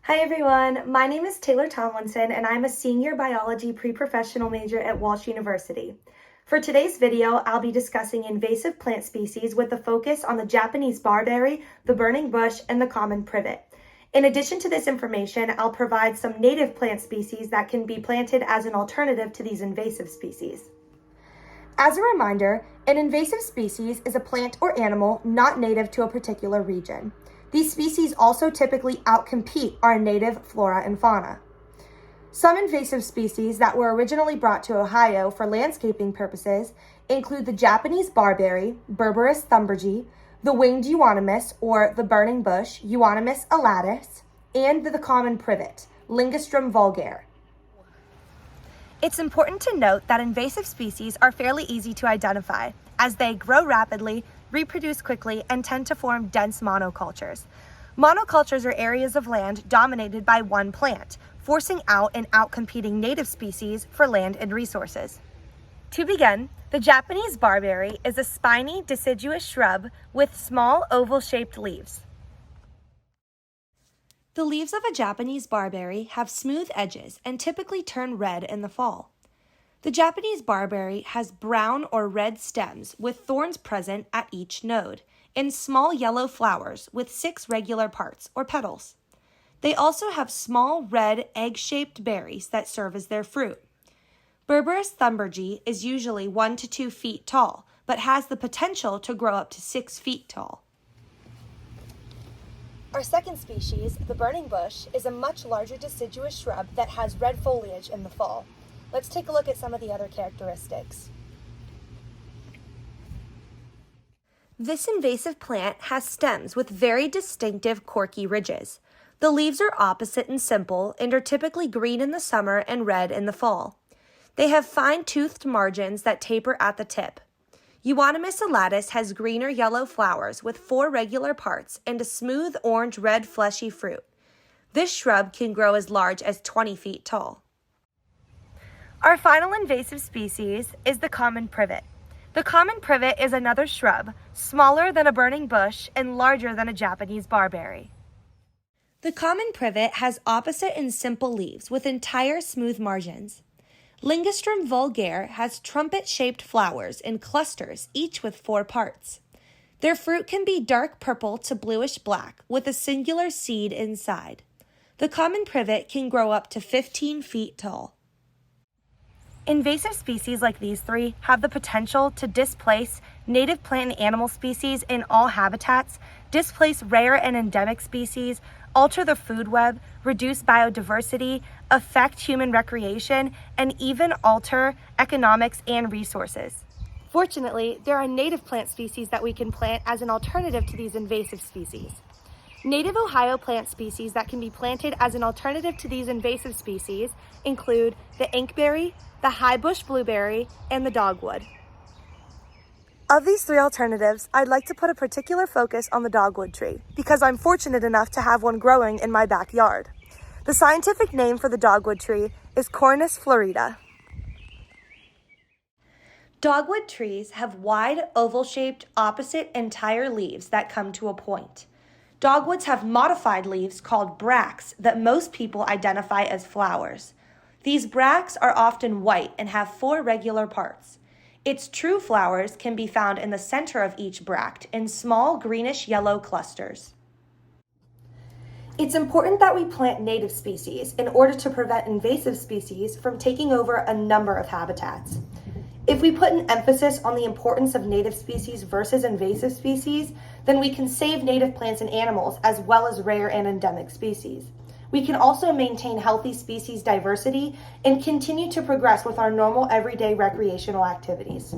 Hi everyone, my name is Taylor Tomlinson and I'm a senior biology pre-professional major at Walsh University. For today's video, I'll be discussing invasive plant species with a focus on the Japanese barberry, the burning bush, and the common privet. In addition to this information, I'll provide some native plant species that can be planted as an alternative to these invasive species. As a reminder, an invasive species is a plant or animal not native to a particular region. These species also typically outcompete our native flora and fauna. Some invasive species that were originally brought to Ohio for landscaping purposes include the Japanese barberry, Berberis thunbergi, the winged euonymus or the burning bush, Euonymus elatus, and the common privet, Ligustrum vulgare. It's important to note that invasive species are fairly easy to identify, as they grow rapidly, reproduce quickly, and tend to form dense monocultures. Monocultures are areas of land dominated by one plant, forcing out and outcompeting native species for land and resources. To begin, the Japanese barberry is a spiny, deciduous shrub with small, oval-shaped leaves. The leaves of a Japanese barberry have smooth edges and typically turn red in the fall. The Japanese barberry has brown or red stems with thorns present at each node and small yellow flowers with 6 regular parts or petals. They also have small red egg-shaped berries that serve as their fruit. Berberis thunbergi is usually 1 to 2 feet tall, but has the potential to grow up to 6 feet tall. Our second species, the burning bush, is a much larger deciduous shrub that has red foliage in the fall. Let's take a look at some of the other characteristics. This invasive plant has stems with very distinctive corky ridges. The leaves are opposite and simple and are typically green in the summer and red in the fall. They have fine-toothed margins that taper at the tip. Euonymus elatus has green or yellow flowers with 4 regular parts and a smooth orange-red fleshy fruit. This shrub can grow as large as 20 feet tall. Our final invasive species is the common privet. The common privet is another shrub, smaller than a burning bush and larger than a Japanese barberry. The common privet has opposite and simple leaves with entire smooth margins. Ligustrum vulgare has trumpet-shaped flowers in clusters, each with 4 parts. Their fruit can be dark purple to bluish black with a singular seed inside. The common privet can grow up to 15 feet tall. Invasive species like these 3 have the potential to displace native plant and animal species in all habitats, displace rare and endemic species, alter the food web, reduce biodiversity, affect human recreation, and even alter economics and resources. Fortunately, there are native plant species that we can plant as an alternative to these invasive species. Native Ohio plant species that can be planted as an alternative to these invasive species include the inkberry, the high bush blueberry, and the dogwood. Of these 3 alternatives, I'd like to put a particular focus on the dogwood tree because I'm fortunate enough to have one growing in my backyard. The scientific name for the dogwood tree is Cornus florida. Dogwood trees have wide, oval-shaped, opposite, entire leaves that come to a point. Dogwoods have modified leaves called bracts that most people identify as flowers. These bracts are often white and have 4 regular parts. Its true flowers can be found in the center of each bract in small greenish-yellow clusters. It's important that we plant native species in order to prevent invasive species from taking over a number of habitats. If we put an emphasis on the importance of native species versus invasive species, then we can save native plants and animals as well as rare and endemic species. We can also maintain healthy species diversity and continue to progress with our normal everyday recreational activities.